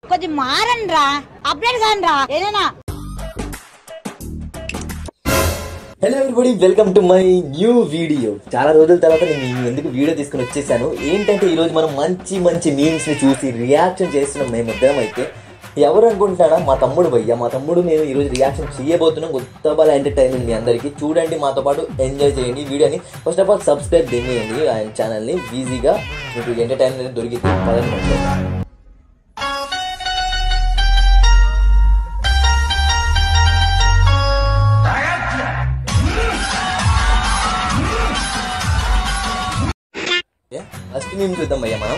కొంచెం మారండ్రా, అప్డేట్ కానరా ఏదైనా. Hello everybody, welcome to my new video. చాలా రోజుల తర్వాత నేను ఎందుకు వీడియో తీసుకుని వచ్చేసాను ఏంటంటే, ఈరోజు మనం మంచి మంచి మీమ్స్ ని చూసి రియాక్షన్ చేస్తున్నాం. మేమిద్దరం అయితే ఎవరు అనుకుంటున్నాడా, మా తమ్ముడు భయ్య. మా తమ్ముడు నేను ఈరోజు రియాక్షన్ చేయబోతున్నాం. కొత్త బాల ఎంటర్టైన్మెంట్ మీ అందరికీ. చూడండి, మాతో పాటు ఎంజాయ్ చేయండి వీడియోని. ఫస్ట్ ఆఫ్ ఆల్ సబ్స్క్రైబ్ చేయండి ఆయన ఛానల్ని. ఈజీగా మీకు ఎంటర్టైన్మెంట్ దొరికితే పదండి. ఫస్ట్ మేము చూద్దాం భయ్య. మనం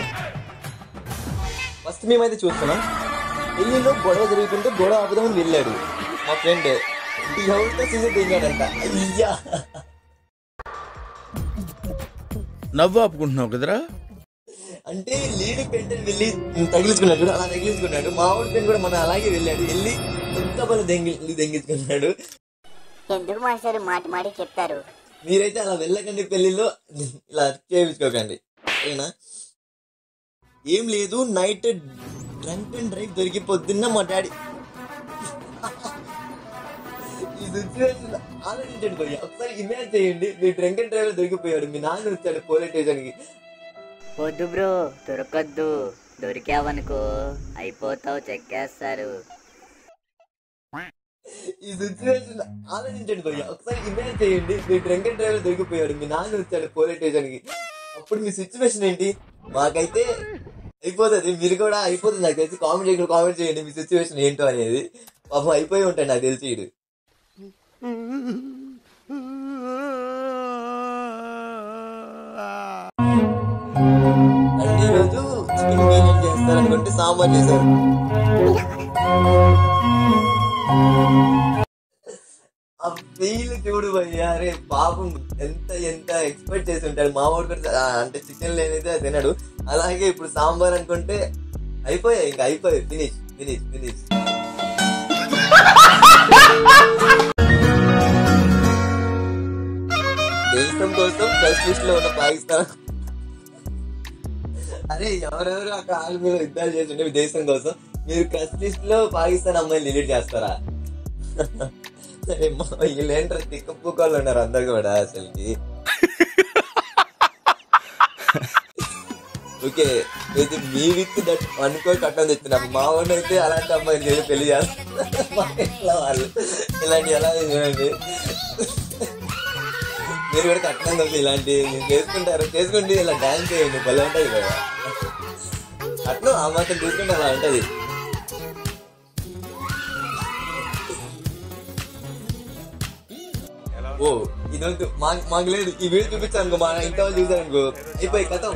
ఫస్ట్ మేమైతే చూస్తున్నాం. పెళ్ళిలో గొడవ జరుగుతుంటే గొడవ ఆపుదామని వెళ్ళాడు మా ఫ్రెండ్. ఎవరితో చూసి దిగాడంట. అయ్యా, నవ్వు ఆపుకుంటున్నావు కదరా. అంటే లీడ్ పెంటని వెళ్ళి తగిలించుకున్నాడు. అలా తగిలించుకున్నాడు. మా ఊరి ఫ్రెండ్ కూడా మనం అలాగే వెళ్ళాడు. వెళ్ళి ఎంత పలు దెంగించుకున్నాడు. ఎందుకు మాస్టర్ మాటి మాటి చెప్తారు? మీరైతే అలా వెళ్ళకండి, పెళ్లిలో ఇలా చేయించుకోకండి. ఓకేనా? ఏం లేదు, నైట్ డ్రంక్ అండ్ డ్రైవ్ దొరికి పొద్దున్న మా డాడీ ఈ సిచ్యువేషన్ ఆలోచించండి భయ్య. ఒకసారి ఇమాజిన్ చేయండి, మీ డ్రంక్ అండ్ డ్రైవ్ దొరికిపోయాడు. మీ నాన్న వచ్చాడు పోలీస్ స్టేషన్ కి. వద్దు బ్రో, దొరకద్దు. దొరికావనుకో అయిపోతావు, చెక్కేస్తారు. ఈ సిచ్యువేషన్ ఆలోచించండి భయ్య. ఒకసారి ఇమాజిన్ చేయండి, మీ డ్రంక్ అండ్ డ్రైవ్ దొరికిపోయాడు. మీ నాన్న వచ్చాడు పోలీస్ స్టేషన్ కి. అప్పుడు మీ సిచ్యువేషన్ ఏంటి? మాకైతే అయిపోతుంది, మీరు కూడా అయిపోతుంది నాకు తెలిసి. కామెంట్ చేయండి మీ సిచ్యువేషన్ ఏంటో అనేది. పాపం అయిపోయి ఉంటాడు నాకు తెలిసి. ఇడు అంటే ఈరోజు చికెన్ బిర్యానీ చేస్తారనుకుంటే సాంబార్ చేశారు. ఆ ఫీల్ చూడు భయ్యా. అరే పాపం ఎంత ఎంత ఎక్స్పెక్ట్ చేసి ఉంటాడు. మా వాడు కూడా అంటే చికెన్ లేనైతే తినడు. అలాగే ఇప్పుడు సాంబార్ అనుకుంటే అయిపోయాయి, ఇంకా అయిపోయాయి. ఫినిష్. దేశం కోసం ఫస్ట్ లిస్ట్ లో ఉన్న పాకిస్తాన్. అరే ఎవరెవరు అక్కడ ఆర్మీ మీద యుద్ధాలు చేస్తుంటే దేశం కోసం, మీరు ఫస్ట్ లిస్ట్ లో పాకిస్తాన్ అమ్మాయిని డిలీట్ చేస్తారా? వీళ్ళేంటారు, తిక్కప్పుకోళ్ళు ఉన్నారు అందరు కూడా అసలుకి. ఓకే, ఇది మీ విత్ దట్ అనుకో కట్టం తెచ్చినాం. మా వాడిని అయితే అలాంటి అమ్మాయిని చేసి పెళ్లి చేస్తారు. మా ఇంట్లో వాళ్ళు ఇలాంటి ఎలా చూడండి. మీరు కూడా కట్టడం కలిసి ఇలాంటివి చేసుకుంటే ఇలా డాన్స్ చేయండి, భలే ఉంటుంది కదా. అట్లా ఆ మాత్రం చూసుకుంటే అలా ఉంటుంది. ఓ ఇదొద్దు, మాకు లేదు. ఈ వీడియో చూపించాను అనుకో, మా ఇంట్లో వాళ్ళు చూసారు అనుకో, అయిపోయి కథం.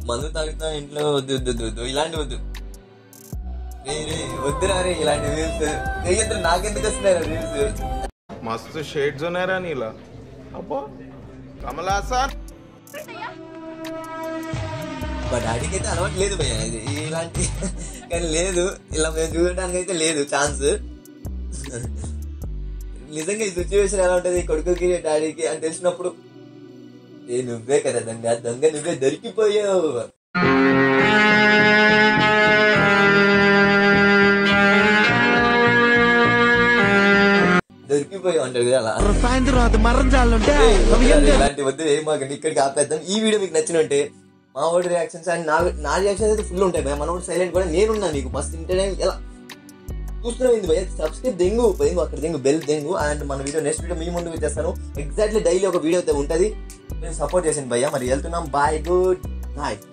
మందు తాగుతా ఇంట్లో వద్దు ఇలాంటి వద్దు. వద్దురా రే ఇలాంటి వ్యూస్. నాకెందుకు వస్తున్నాయి వ్యూస్? మస్తు షేడ్స్ ఉన్నాయరా నీలా. అబ్బో కమలాసన్. మా డాడీకి అయితే అలవాటు లేదు భయ్య ఇది ఇలాంటి. కానీ లేదు, ఇలా మేము చూడడానికి అయితే లేదు ఛాన్స్. నిజంగా ఈ సిచ్యువేషన్ ఎలా ఉంటది కొడుకుకి డాడీకి అని తెలిసినప్పుడు, నువ్వే కదా దొంగ నువ్వే దొరికిపోయావు. అంటారు కదా. ఇలాంటి వద్దు ఏం మాకండి, ఇక్కడికి ఆపేద్దాం. ఈ వీడియో మీకు నచ్చిన ఉంటే మా వాడి రియాక్షన్స్ అండ్ నా రియాక్షన్స్ అయితే ఫుల్ ఉంటాయి. మన వాడు సైలెంట్ కూడా నేనున్నా. మీకు మస్తు ఇంటర్టైన్ ఎలా చూస్తున్నాయింది భయ్య. సబ్స్క్రైబ్ దెంగు అక్కడ బెల్ దెంగు. అండ్ మన వీడియో నెక్స్ట్ వీడియో మీ ముందుకు తెస్తాను. ఎగ్జాక్ట్లీ డైలీ ఒక వీడియో అయితే ఉంటుంది. నేను సపోర్ట్ చేసాను భయ్య. మరి వెళ్తున్నాం. Bye, good night.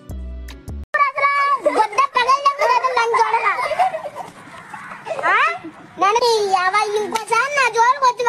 ఇంకోసారి నా జోలికి వచ్చి